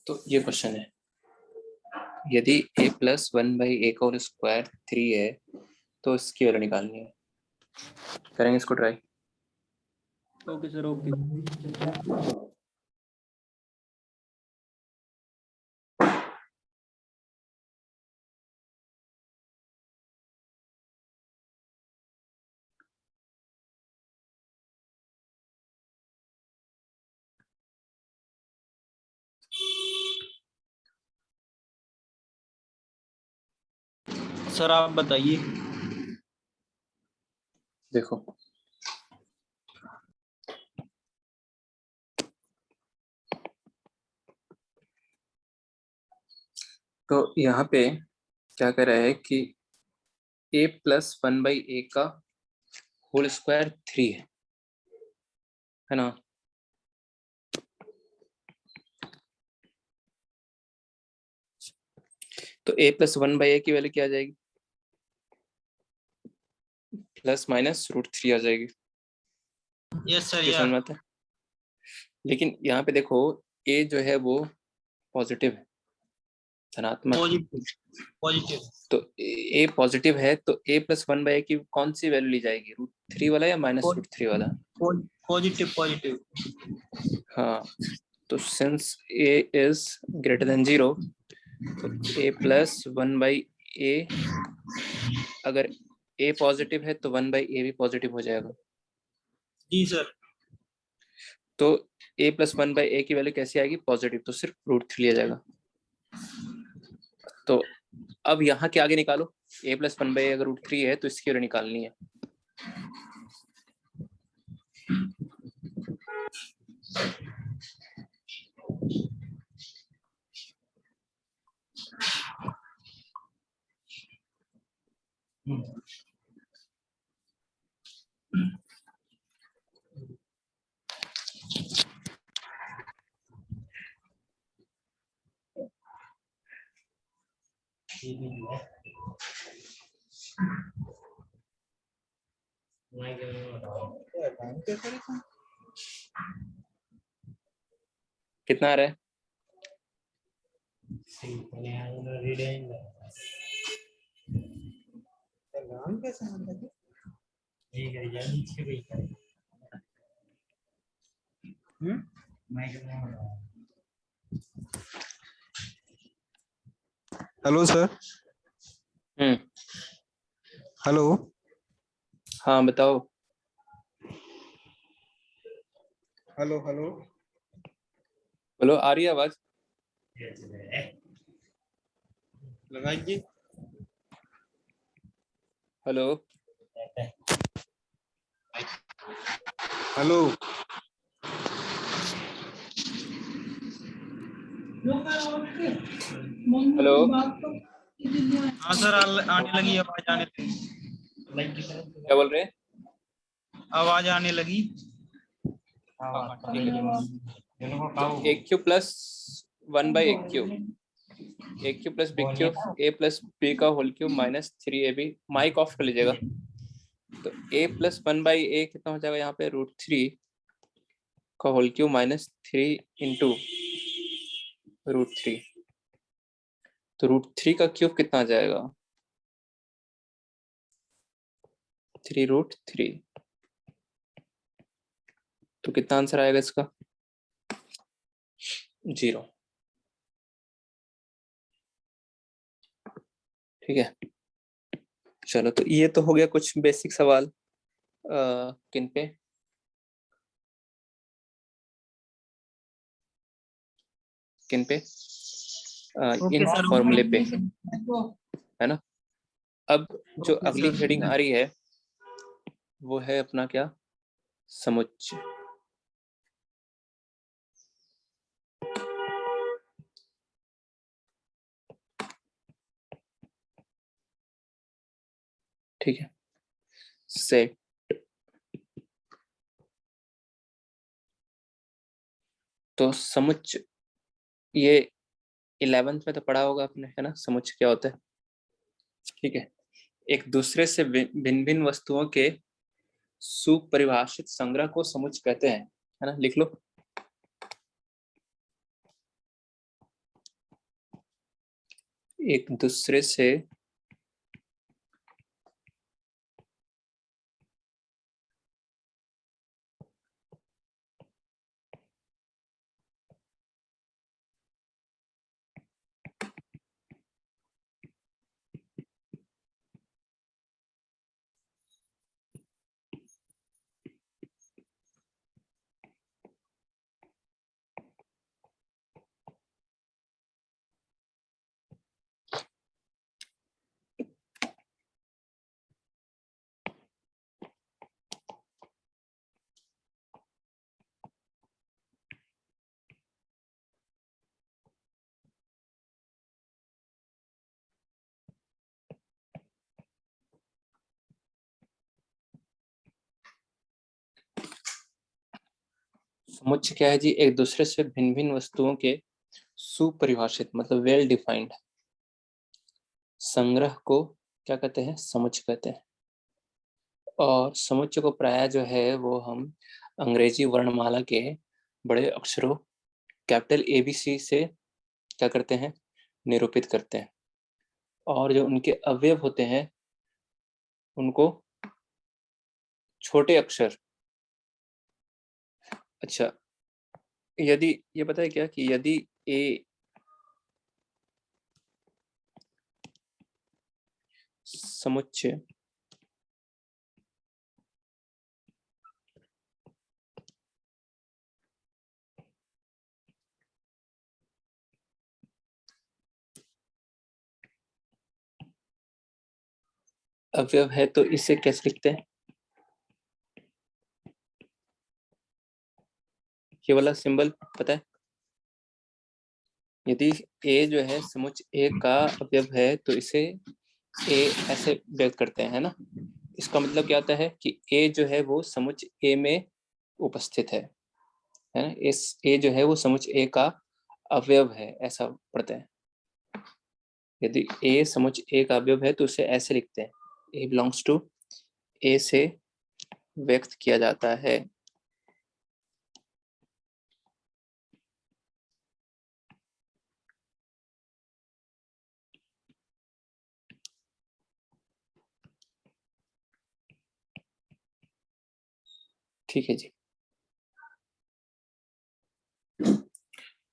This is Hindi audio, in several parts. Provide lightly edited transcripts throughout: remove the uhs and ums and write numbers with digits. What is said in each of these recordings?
तो ये क्वेश्चन है, यदि a प्लस 1/a का होल स्क्वायर 3 है तो इसकी वैल्यू निकालनी है। करेंगे इसको try. Okay sir, okay. Sir आप बताइए। देखो तो यहाँ पे क्या कर रहा है कि a प्लस 1/a का होल स्क्वायर 3 है ना। तो a प्लस 1/a की वैल्यू क्या आ जाएगी? प्लस माइनस √3 आ जाएगी। Yes sir. ये समझ में आता है। लेकिन यहाँ पे देखो a जो है वो पॉजिटिव है, धनात्मक। पॉजिटिव। तो a पॉजिटिव है तो a प्लस 1/a की कौन सी वैल्यू ली जाएगी? √3 वाला या माइनस √3 वाला? Positive positive. हाँ, तो since a is greater than 0 तो a प्लस 1/a, अगर a पॉजिटिव है तो 1/a भी पॉजिटिव हो जाएगा। जी सर। तो a प्लस 1/a की वैल्यू कैसी आएगी? पॉजिटिव, तो सिर्फ √3 लिया जाएगा। तो अब यहाँ के आगे निकालो, a प्लस 1/a अगर √3 है तो इसकी वैल्यू निकालनी है। कितना आ रहा है? Hello sir. हेलो। हाँ बताओ। Hello hello. बोलो, आ रही है आवाज? लगाइए। Hello hello. हेलो। हाँ सर, आने लगी आवाज, आने लगी। क्या बोल रहे हैं? आवाज आने लगी। हाँ ठीक है। तो a cube plus 1/a cube, a cube plus b cube, a plus b का whole cube minus 3ab। Mike off कर लीजिएगा। तो a प्लस 1/a कितना हो जाएगा यहाँ पे? √3 का होल क्यूब माइनस 3 इंटू √3। तो √3 का क्यूब कितना आ जाएगा? 3√3। तो कितना आंसर आएगा इसका? 0। ठीक है, चलो तो ये तो हो गया कुछ बेसिक सवाल। किन पे? किन पे? इन फॉर्मूले पे, है ना। अब जो अगली हेडिंग आ रही है वो है अपना क्या? समुच्चय। ठीक है, सेट। तो समुच्चय ये 11th में तो पढ़ा होगा आपने, है ना, समुच्चय क्या होता है। ठीक है, एक दूसरे से भिन्न भिन्न वस्तुओं के सुपरिभाषित संग्रह को समुच्चय कहते हैं, है ना। लिख लो। एक दूसरे से समुच्चय क्या है जी? एक दूसरे से भिन्न भिन्न वस्तुओं के सुपरिभाषित मतलब वेल डिफाइंड संग्रह को क्या कहते हैं? समुच्चय कहते हैं। और समुच्चय को प्रायः जो है वो हम अंग्रेजी वर्णमाला के बड़े अक्षरों कैपिटल ABC से क्या करते हैं? निरूपित करते हैं। और जो उनके अवयव होते हैं उनको छोटे अक्षर, अच्छा, यदि ये पता है क्या कि यदि ए समुच्चय अवयव है तो इसे कैसे लिखते हैं? ये वाला सिंबल पता है? यदि ए जो है समुच्चय ए का अवयव है तो इसे ए ऐसे व्यक्त करते हैं, है ना? इसका मतलब क्या होता है कि ए जो है वो समुच्चय ए में उपस्थित है ना? इस ए जो है वो समुच्चय ए का अवयव है, ऐसा पढ़ते हैं। यदि ए समुच्चय ए का अवयव है तो उसे ऐसे लिखते हैं, ए बिलोंग्स टू ए से व्यक्त किया जाता है। ठीक है जी।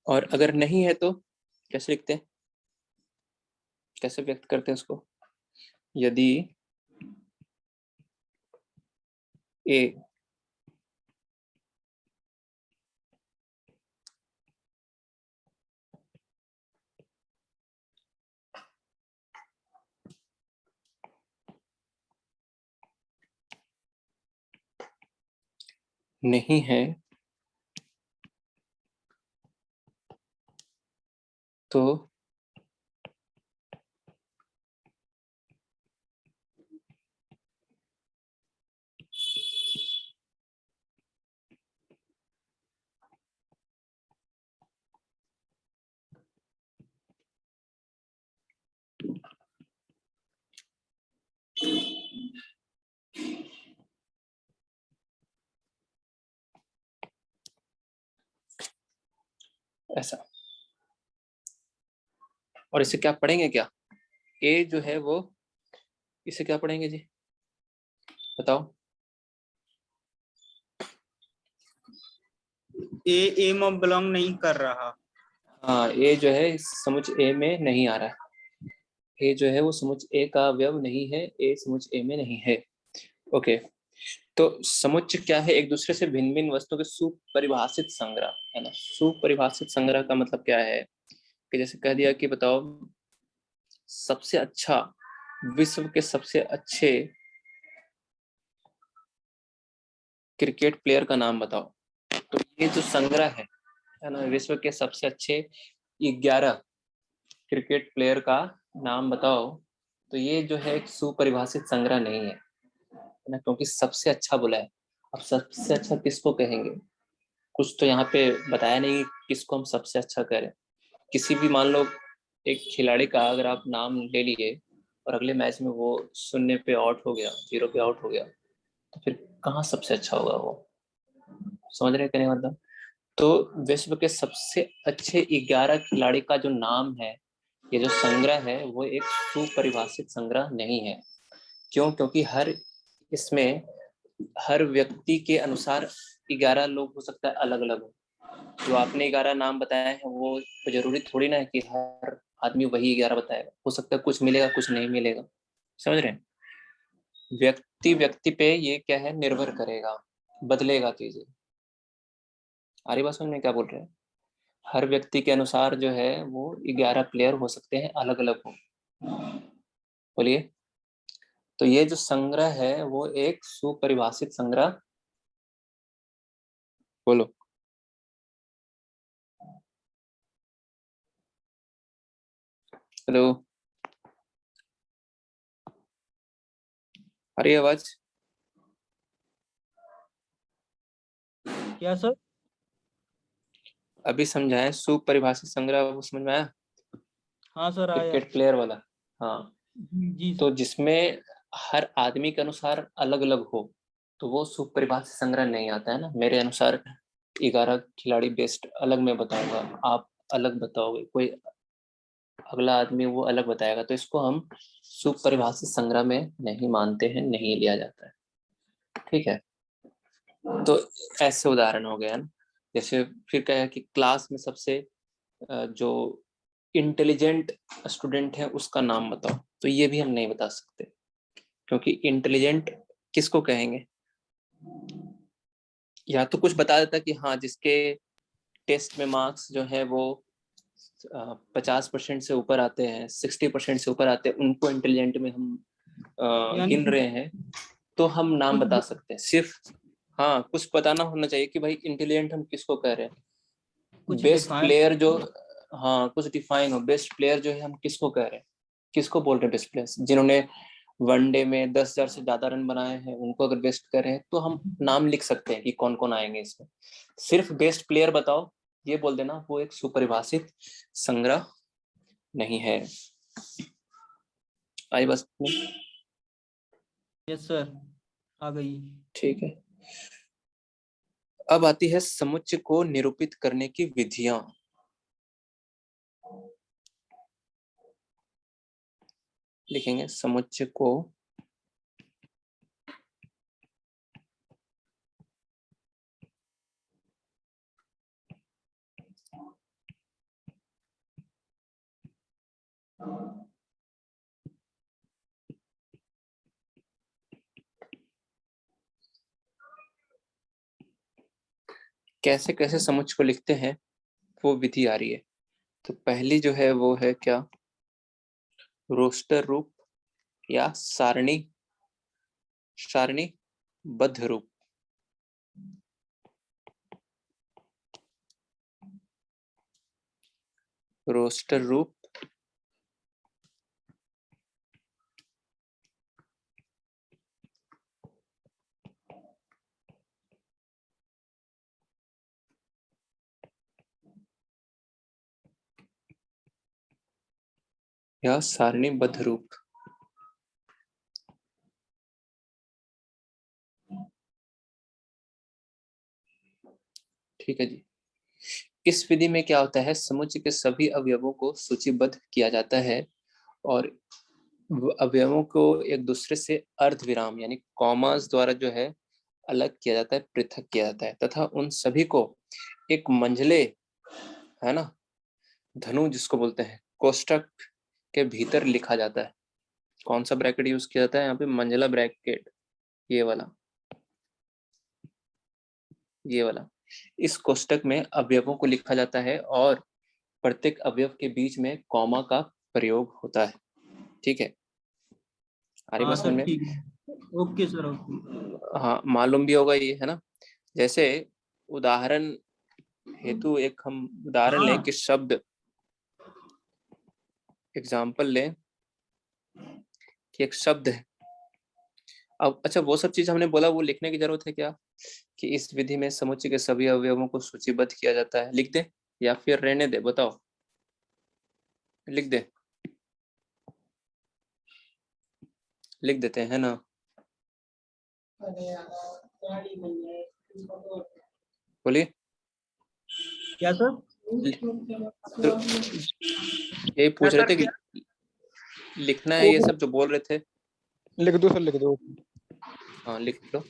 और अगर नहीं है तो कैसे लिखते हैं? कैसे व्यक्त करते हैं उसको? यदि ए नहीं है तो ऐसा। और इसे क्या पढ़ेंगे क्या? ए जो है वो, इसे क्या पढ़ेंगे जी? बताओ। ए में बिलोंग नहीं कर रहा। हाँ, ए जो है समुच्चय ए में नहीं आ रहा है। ए जो है वो समुच्चय ए का अवयव नहीं है, ए समुच्चय ए में नहीं है। ओके, तो समुच्चय क्या है? एक दूसरे से भिन्न भिन्न वस्तुओं के सुपरिभाषित संग्रह, है ना? सुपरिभाषित संग्रह का मतलब क्या है कि जैसे कह दिया कि बताओ सबसे अच्छा, विश्व के सबसे अच्छे क्रिकेट प्लेयर का नाम बताओ। तो ये जो संग्रह है ना, विश्व के सबसे अच्छे 11 क्रिकेट प्लेयर का नाम बताओ, तो ये जो है एक सुपरिभाषित संग्रह नहीं है ना, क्योंकि सबसे अच्छा बोला है। अब सबसे अच्छा किसको कहेंगे? कुछ तो यहाँ पे बताया नहीं किसको हम सबसे अच्छा करें। किसी भी मान लो एक खिलाड़ी का अगर आप नाम ले लिए और अगले मैच में वो 0 पे आउट हो गया, 0 पे आउट हो गया, तो फिर कहाँ सबसे अच्छा होगा वो? समझ रहे हैं कि नहीं? मतलब तो विश्व के सबसे अच्छे 11 खिलाड़ी का जो नाम है ये जो संग्रह है वो एक सुपरिभाषित संग्रह नहीं है। क्यों? क्योंकि इसमें हर व्यक्ति के अनुसार 11 लोग हो सकता है अलग अलग हो। जो आपने 11 नाम बताए हैं वो तो जरूरी थोड़ी ना है कि हर आदमी वही 11 बताएगा। हो सकता है कुछ मिलेगा, कुछ नहीं मिलेगा। समझ रहे हैं? व्यक्ति व्यक्ति पे ये क्या है, निर्भर करेगा, बदलेगा चीजें। आ रही बात समझ में क्या बोल रहे हैं? हर व्यक्ति के अनुसार जो है वो 11 प्लेयर हो सकते हैं, अलग अलग हो। बोलिए। तो ये जो संग्रह है वो एक सुपरिभाषित संग्रह। बोलो। हेलो, आ रही है आवाज? क्या सर? अभी समझाएं, सुपरिभाषित संग्रह वो समझ में आया? हाँ सर आया। क्रिकेट प्लेयर वाला। हाँ, जी तो जिसमें हर आदमी के अनुसार अलग अलग हो तो वो सुपरिभाषित संग्रह नहीं आता है ना। मेरे अनुसार 11 खिलाड़ी बेस्ट अलग मैं बताऊंगा, आप अलग बताओगे, कोई अगला आदमी वो अलग बताएगा, तो इसको हम सुपरिभाषित संग्रह में नहीं मानते हैं, नहीं लिया जाता है। ठीक है, तो ऐसे उदाहरण हो गया ना। जैसे फिर क्या है कि क्लास में सबसे जो इंटेलिजेंट स्टूडेंट है उसका नाम बताओ, तो ये भी हम नहीं बता सकते, क्योंकि इंटेलिजेंट किसको कहेंगे? या तो कुछ बता देता कि हाँ जिसके टेस्ट में मार्क्स जो है वो 50% से ऊपर आते हैं, 60% से ऊपर आते हैं, उनको इंटेलिजेंट में हम यानी गिन रहे हैं, तो हम नाम कुछ बता सकते हैं सिर्फ। हाँ, कुछ बताना होना चाहिए कि भाई इंटेलिजेंट हम किसको कह रहे हैं। कुछ बेस्ट डिफाइन। प्लेयर जो, हाँ कुछ डिफाइन हो। बेस्ट प्लेयर जो है हम किसको कह रहे हैं, किसको बोल रहे हैं बेस्ट प्लेयर? जिन्होंने वनडे में 10,000 से ज्यादा रन बनाए हैं उनको अगर बेस्ट कर रहे हैं तो हम नाम लिख सकते हैं कि कौन कौन आएंगे इसमें। सिर्फ बेस्ट प्लेयर बताओ ये बोल देना, वो एक सुपरिभाषित संग्रह नहीं है। आई बस। यस सर, आ गई। ठीक है, अब आती है समुच्चय को निरूपित करने की विधियां। लिखेंगे समुच्चय को कैसे कैसे समुच्चय को लिखते हैं वो विधि आ रही है। तो पहली जो है वो है क्या, रोस्टर रूप या सारणीबद्ध रूप। रोस्टर रूप या सारणीबद्ध रूप। ठीक है जी। इस विधि में क्या होता है, समुच्चय के सभी अवयवों को सूचीबद्ध किया जाता है और अवयवों को एक दूसरे से अर्धविराम यानी कॉमास द्वारा जो है अलग किया जाता है, पृथक किया जाता है, तथा उन सभी को एक मंझले, है ना, धनु जिसको बोलते हैं, कोष्ठक के भीतर लिखा जाता है। कौन सा ब्रैकेट यूज किया जाता है यहाँ पे? मंझला ब्रैकेट, ये वाला, ये वाला। इस कोष्ठक में अवयवों को लिखा जाता है और प्रत्येक अवयव के बीच में कॉमा का प्रयोग होता है। ठीक है, आ रही हाँ बात समझ सर में? ठीक है। Okay sir okay. हाँ, मालूम भी होगा ये, है ना। जैसे उदाहरण हेतु एक हम उदाहरण लें हाँ कि शब्द, एग्जाम्पल लें कि एक शब्द है। अब अच्छा, वो सब चीज हमने बोला वो लिखने की जरूरत है क्या, कि इस विधि में समुच्चय के सभी अवयवों को सूचीबद्ध किया जाता है, लिख दे या फिर रहने दे? बताओ, लिख दे, लिख देते हैं ना। बोलिए। क्या सर? तो ये पूछ रहे थे कि लिखना है ये सब जो बोल रहे थे। लिख दो सर, लिख दो। हाँ लिख लो।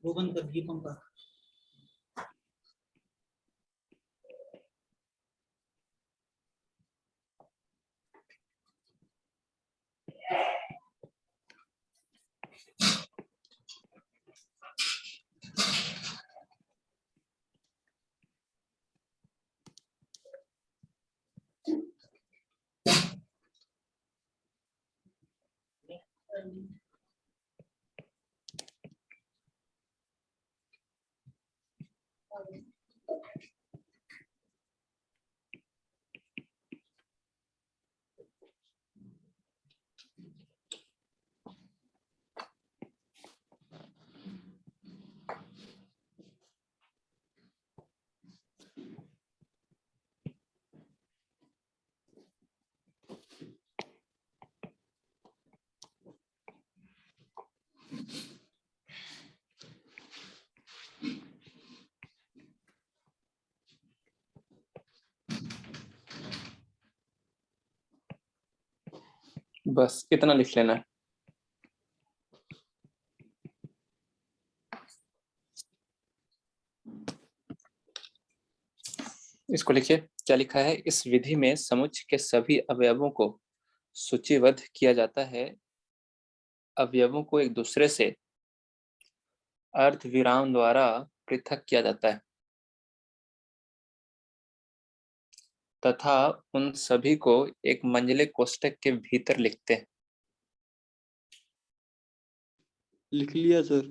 वो बंद कर दिए पंखा। बस इतना लिख लेना है। इसको लिखिए, क्या लिखा है। इस विधि में समुच्चय के सभी अवयवों को सूचीबद्ध किया जाता है। अवयवों को एक दूसरे से अर्धविराम द्वारा पृथक किया जाता है तथा उन सभी को एक मंझले कोष्ठक के भीतर लिखते हैं। लिख लिया सर।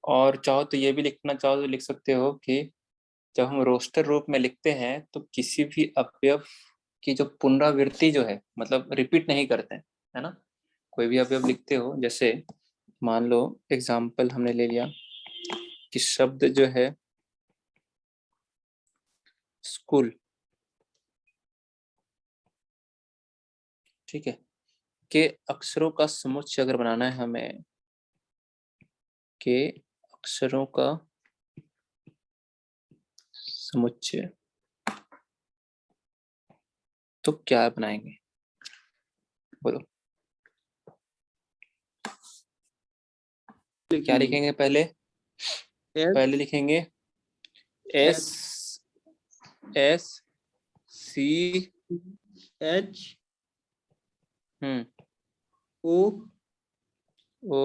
और चाहो तो ये भी लिखना चाहो तो लिख सकते हो कि जब हम रोस्टर रूप में लिखते हैं तो किसी भी अवयव की जो पुनरावृत्ति जो है, मतलब रिपीट नहीं करते हैं, है ना। कोई भी अवयव लिखते हो, जैसे मान लो एग्जाम्पल हमने ले लिया कि शब्द जो है स्कूल, ठीक है, के अक्षरों का समुच्चय अगर बनाना है हमें, के अक्षरों का समुच्चय, तो क्या बनाएंगे बोलो। क्या लिखेंगे पहले? पहले लिखेंगे S S C H O O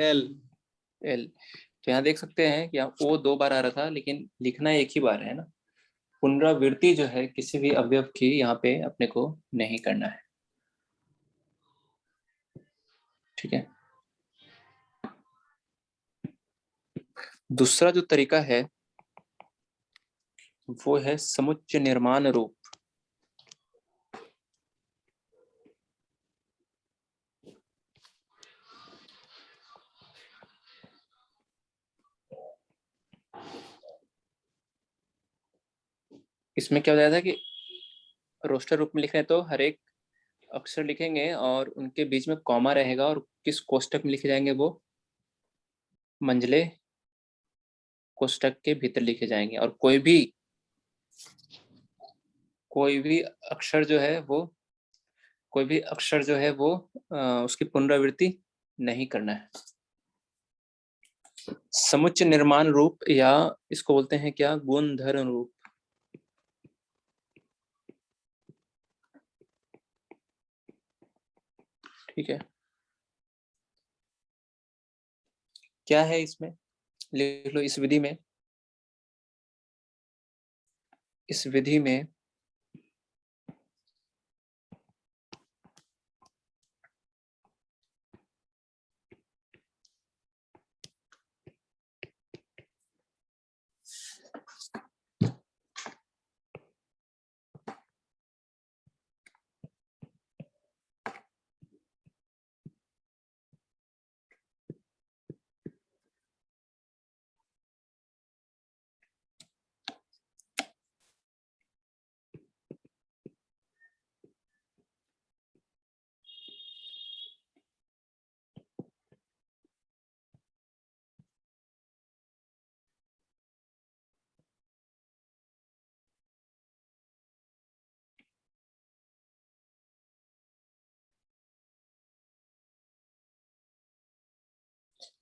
L. L. तो यहाँ देख सकते हैं कि यहाँ ओ 2 बार आ रहा था, लेकिन लिखना एक ही बार है ना। पुनरावृत्ति जो है किसी भी अवयव की यहाँ पे अपने को नहीं करना है, ठीक है। दूसरा जो तरीका है वो है समुच्चय निर्माण रूप। इसमें क्या हो जाता है कि रोस्टर रूप में लिख रहे हैं तो हर एक अक्षर लिखेंगे और उनके बीच में कॉमा रहेगा, और किस कोष्टक में लिखे जाएंगे वो मंझले कोष्टक के भीतर लिखे जाएंगे। और कोई भी अक्षर जो है वो उसकी पुनरावृत्ति नहीं करना है। समुच्चय निर्माण रूप, या इसको बोलते हैं क्या, गुणधर्म रूप। ठीक है, क्या है इसमें, लिख लो। इस विधि में, इस विधि में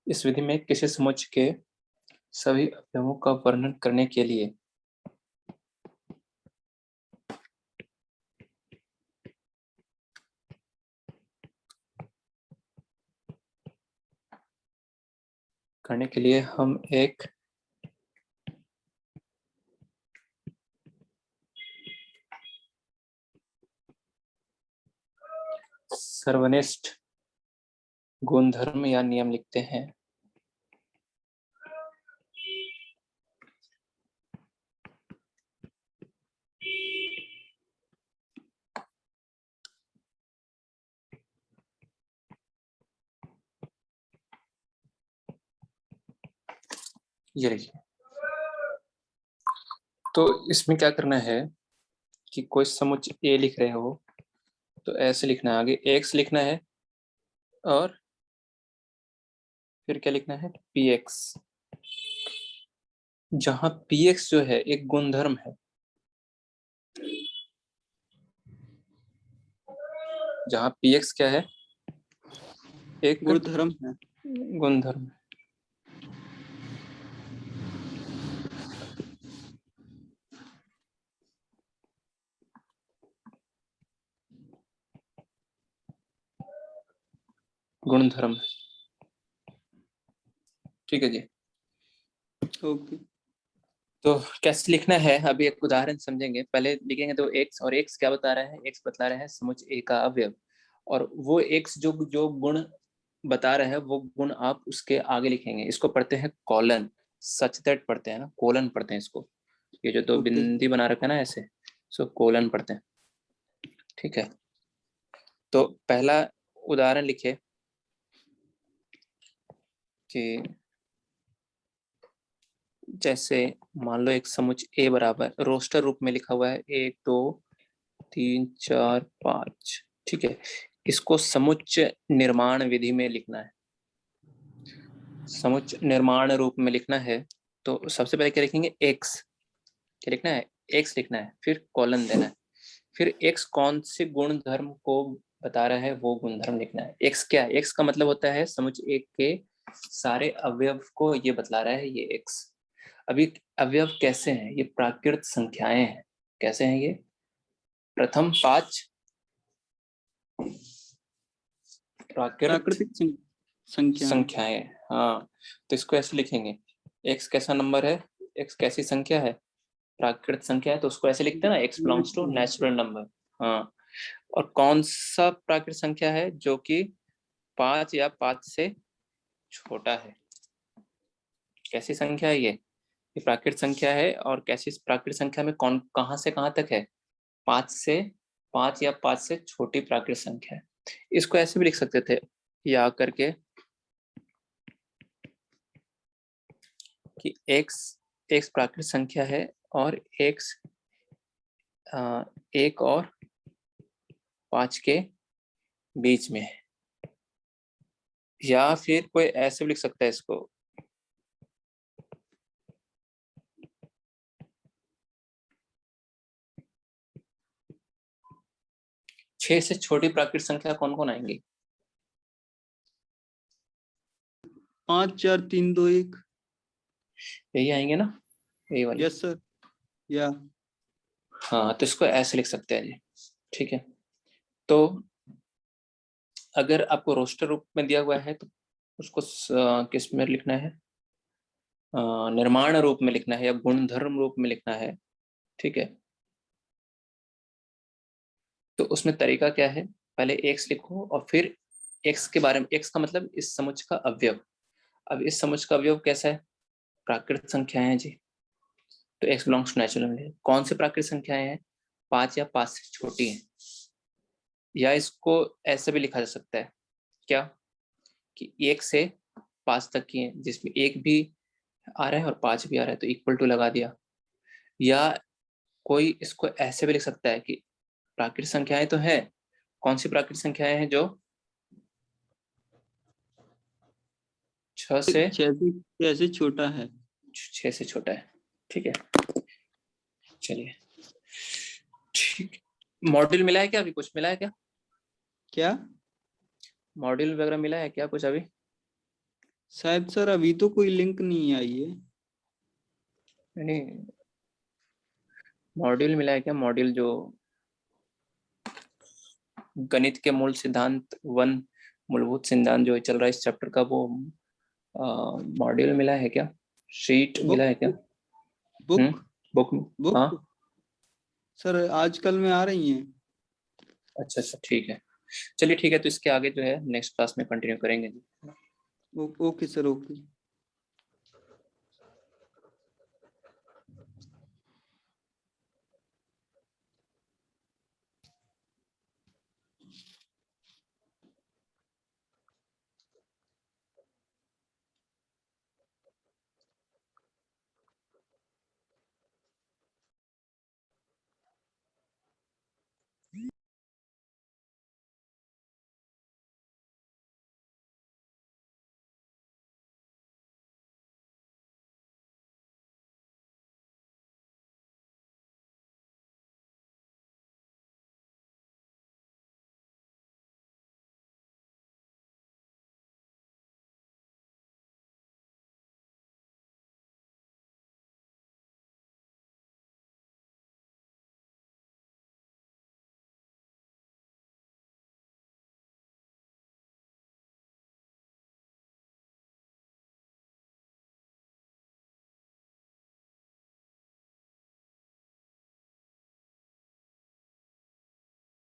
इस विधि में किसी समुच्चय के सभी अवयवों का वर्णन करने के लिए हम एक सर्वनिष्ठ गुणधर्म या नियम लिखते हैं। ये लिखिए। तो इसमें क्या करना है कि कोई समुच्चय ए लिख रहे हो तो ऐसे लिखना है, आगे एक्स लिखना है और फिर क्या लिखना है, पी एक्स। जहां पी एक्स जो है एक गुणधर्म है, जहां पी एक्स क्या है, एक गुणधर्म है। गुणधर्म। गुणधर्म, ठीक है जी। ओके। तो कैसे लिखना है, अभी एक उदाहरण समझेंगे। पहले लिखेंगे तो एक्स, और एक्स क्या बता रहा है, एक्स बता रहा है समुच्चय ए का अवयव, और वो एक्स जो जो गुण बता रहा है वो गुण आप उसके आगे लिखेंगे। इसको पढ़ते हैं कॉलन, सच दैट पढ़ते हैं ना, कोलन पढ़ते हैं इसको। ये जो दो ओके। बिंदी बना रखा है ना ऐसे, सो कोलन पढ़ते हैं, ठीक है। तो पहला उदाहरण लिखे कि जैसे मान लो एक समुच्चय ए बराबर रोस्टर रूप में लिखा हुआ है 1 2 3 4 5, ठीक है। इसको समुच्चय निर्माण विधि में लिखना है, समुच्चय निर्माण रूप में लिखना है। तो सबसे पहले क्या लिखेंगे, एक्स। क्या लिखना है, एक्स लिखना है, फिर कॉलन देना है, फिर एक्स कौन से गुण धर्म को बता रहा है वो गुणधर्म लिखना है। एक्स क्या है, एक्स का मतलब होता है समुच्चय एक के सारे अवयव को ये बतला रहा है ये एक्स। अभी अवयव कैसे हैं, ये प्राकृत संख्याएं हैं। कैसे हैं ये, प्रथम 5 प्राकृत संख्या। संख्याएं। हाँ, तो इसको ऐसे लिखेंगे, एक्स कैसा नंबर है, एक्स कैसी संख्या है, प्राकृत संख्या है, तो उसको ऐसे लिखते हैं ना, X belongs to natural number. हाँ, और कौन सा प्राकृत संख्या है, जो कि 5 या 5 से छोटा है। कैसी संख्या है ये प्राकृत संख्या है, और कैसी प्राकृत संख्या में कौन कहां से कहां तक है, 5 या 5 से छोटी प्राकृत संख्या है। इसको ऐसे भी लिख सकते थे, या करके कि x प्राकृत संख्या है और x 1 और 5 के बीच में है। या फिर कोई ऐसे भी लिख सकता है इसको, छह से छोटी प्राकृत संख्या कौन कौन आएंगी, 5 4 3 2 1। यही आएंगे ना, यही वाली। Yes sir. या हाँ, तो इसको ऐसे लिख सकते हैं जी, ठीक है। तो अगर आपको रोस्टर रूप में दिया हुआ है तो उसको किस में लिखना है, निर्माण रूप में लिखना है या गुणधर्म रूप में लिखना है, ठीक है। तो उसमें तरीका क्या है, पहले x लिखो और फिर x के बारे में, x का मतलब इस समुच्चय का अवयव। अब इस समुच्चय का अवयव कैसा है, प्राकृत संख्याएं हैं जी, तो x belongs to natural number. कौन से प्राकृत संख्याएं हैं, 5 या 5 से छोटी हैं। या इसको ऐसे भी लिखा जा सकता है क्या, कि 1 से 5 तक की है, जिसमें 1 भी आ रहा है और 5 भी आ रहा है, तो इक्वल टू लगा दिया। या कोई इसको ऐसे भी लिख सकता है कि प्राकृत संख्याएं तो है, कौन सी प्राकृत संख्याएं हैं जो 6 से 6 से छोटा है। 6 से छोटा है, ठीक है। चलिए ठीक, मॉड्यूल मिला है क्या, अभी कुछ मिला है क्या, क्या? मॉड्यूल वगैरह मिला है क्या कुछ अभी? शायद सर अभी तो कोई लिंक नहीं आई है। नहीं, मॉड्यूल मिला है क्या, मॉड्यूल जो गणित के मूल सिद्धांत 1 मूलभूत सिद्धांत जो चल रहा है इस चैप्टर का, वो मॉड्यूल मिला है क्या, शीट मिला है क्या? बुक बुक बुक हाँ सर आजकल में आ रही हैं। अच्छा अच्छा ठीक है, चलिए ठीक है, तो इसके आगे जो है नेक्स्ट क्लास में कंटिन्यू करेंगे। Okay sir, okay.